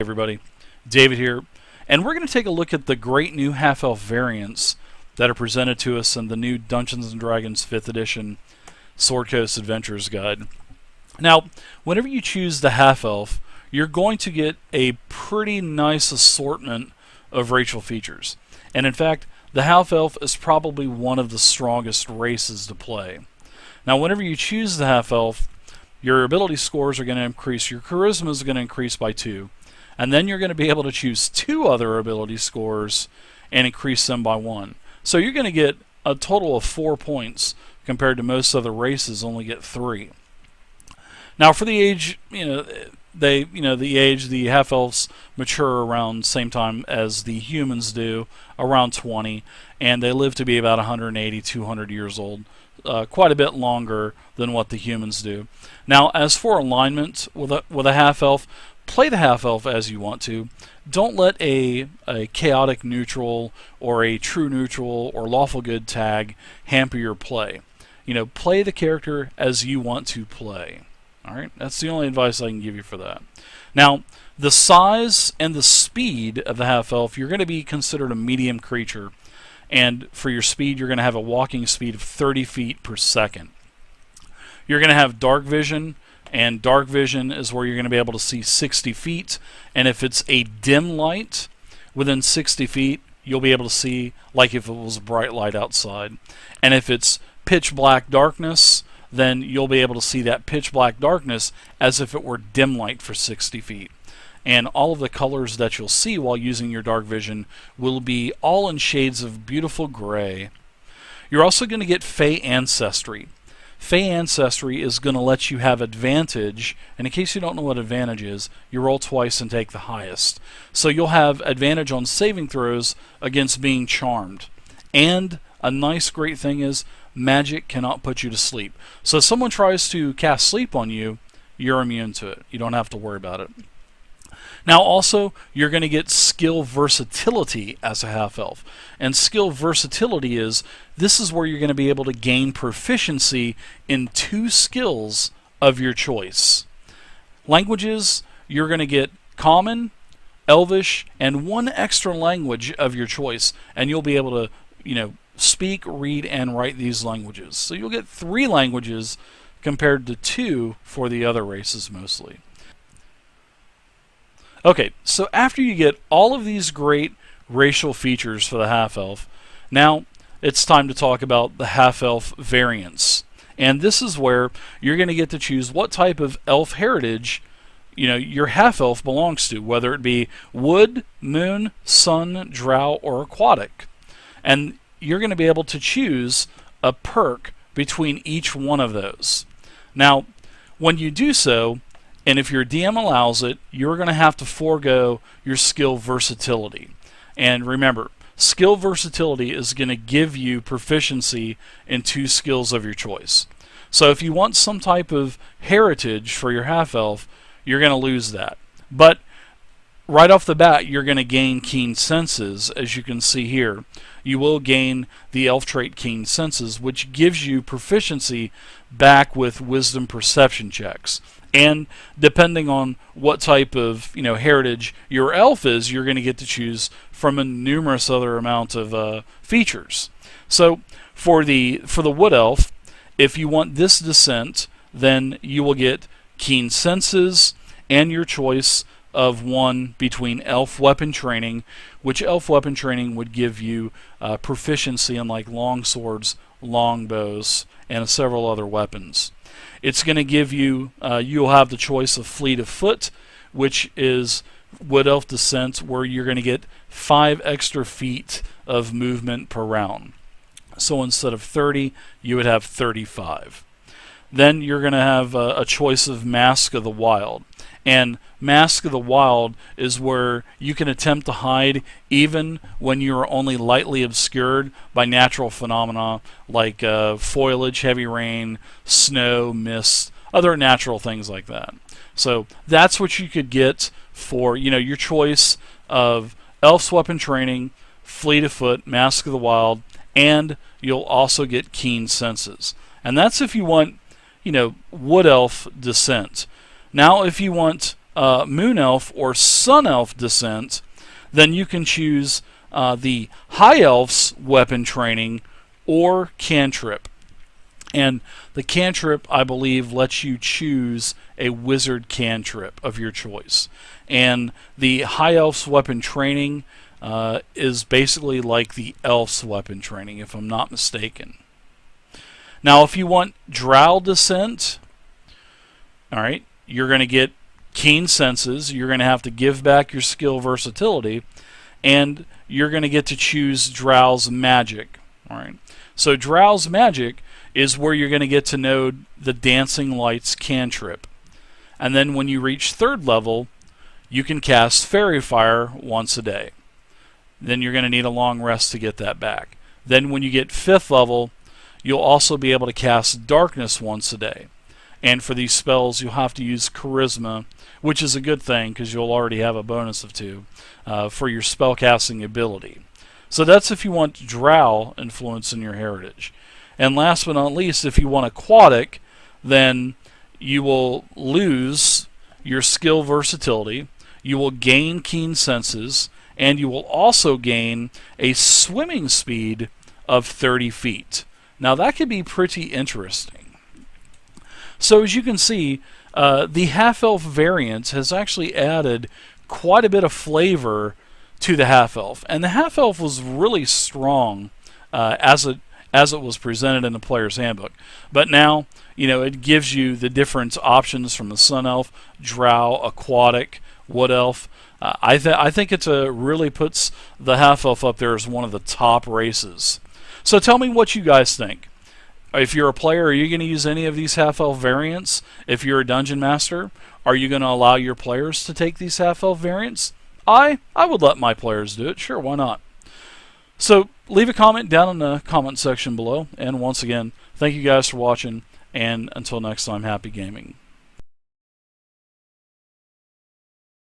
Everybody, David here, and we're going to take a look at the great new half-elf variants that are presented to us in the new Dungeons & Dragons 5th edition Sword Coast Adventures Guide. Now, whenever you choose the half-elf, you're going to get a pretty nice assortment of racial features. And in fact, the half-elf is probably one of the strongest races to play. Now, whenever you choose the half-elf, your ability scores are going to increase. Your charisma is going to increase by 2. And then you're going to be able to choose 2 other ability scores and increase them by 1. So you're going to get a total of 4 points compared to most other races only get 3. Now for the age, the half-elves mature around the same time as the humans do, around 20, and they live to be about 180, 200 years old, quite a bit longer than what the humans do. Now as for alignment with a half-elf, play the half-elf as you want to. Don't let a chaotic neutral or a true neutral or lawful good tag hamper your play. Play the character as you want to play. Alright, that's the only advice I can give you for that. Now, the size and the speed of the half-elf, you're going to be considered a medium creature. And for your speed, you're going to have a walking speed of 30 feet per second. You're going to have dark vision, and dark vision is where you're going to be able to see 60 feet. And if it's a dim light within 60 feet, you'll be able to see like if it was a bright light outside. And if it's pitch black darkness, then you'll be able to see that pitch black darkness as if it were dim light for 60 feet. And all of the colors that you'll see while using your dark vision will be all in shades of beautiful gray. You're also going to get Fey Ancestry. Fey Ancestry is going to let you have advantage, and in case you don't know what advantage is, you roll twice and take the highest. So you'll have advantage on saving throws against being charmed. And a nice great thing is, magic cannot put you to sleep. So if someone tries to cast sleep on you, you're immune to it. You don't have to worry about it. Now also, you're going to get skill versatility as a half-elf. And skill versatility this is where you're going to be able to gain proficiency in 2 skills of your choice. Languages, you're going to get Common, Elvish, and 1 extra language of your choice. And you'll be able to, speak, read, and write these languages. So you'll get 3 languages compared to 2 for the other races mostly. Okay, so after you get all of these great racial features for the half-elf, now it's time to talk about the half-elf variants. And this is where you're going to get to choose what type of elf heritage your half-elf belongs to, whether it be wood, moon, sun, drow, or aquatic. And you're going to be able to choose a perk between each one of those. Now, when you do so, and if your DM allows it, you're going to have to forego your skill versatility. And remember, skill versatility is going to give you proficiency in 2 skills of your choice. So if you want some type of heritage for your half-elf, you're going to lose that. But right off the bat, you're going to gain keen senses, as you can see here. You will gain the elf trait keen senses, which gives you proficiency back with wisdom perception checks. And depending on what type of heritage your elf is, you're going to get to choose from a numerous other amount of features. So for the wood elf, if you want this descent, then you will get keen senses and your choice of 1 between elf weapon training, which elf weapon training would give you proficiency in like long swords, long bows, and several other weapons. It's going to give you, you'll have the choice of fleet of foot, which is wood elf descent, where you're going to get 5 extra feet of movement per round. So instead of 30, you would have 35. Then you're going to have a choice of Mask of the Wild. And Mask of the Wild is where you can attempt to hide even when you're only lightly obscured by natural phenomena like foliage, heavy rain, snow, mist, other natural things like that. So that's what you could get for your choice of Elf's Weapon Training, Fleet of Foot, Mask of the Wild, and you'll also get Keen Senses. And that's if you want Wood Elf Descent. Now if you want Moon Elf or Sun Elf descent, then you can choose the High Elf's weapon training or cantrip. And the cantrip, I believe, lets you choose a wizard cantrip of your choice. And the High Elf's weapon training is basically like the Elf's weapon training, if I'm not mistaken. Now, if you want Drow descent, all right, you're going to get keen senses. You're going to have to give back your skill versatility, and you're going to get to choose Drowse Magic. All right. So Drowse Magic is where you're going to get to know the Dancing Lights cantrip. And then when you reach 3rd level, you can cast Fairy Fire once a day. Then you're going to need a long rest to get that back. Then when you get 5th level, you'll also be able to cast Darkness once a day. And for these spells, you'll have to use Charisma, which is a good thing because you'll already have a bonus of 2 for your spellcasting ability. So that's if you want Drow influence in your heritage. And last but not least, if you want Aquatic, then you will lose your skill versatility, you will gain keen senses, and you will also gain a swimming speed of 30 feet. Now that could be pretty interesting. So as you can see, the half-elf variant has actually added quite a bit of flavor to the half-elf. And the half-elf was really strong as it was presented in the player's handbook. But now, it gives you the different options from the Sun Elf, Drow, Aquatic, Wood Elf. I think it really puts the half-elf up there as one of the top races. So tell me what you guys think. If you're a player, are you going to use any of these half-elf variants? If you're a dungeon master, are you going to allow your players to take these half-elf variants? I would let my players do it. Sure, why not? So leave a comment down in the comment section below. And once again, thank you guys for watching. And until next time, happy gaming.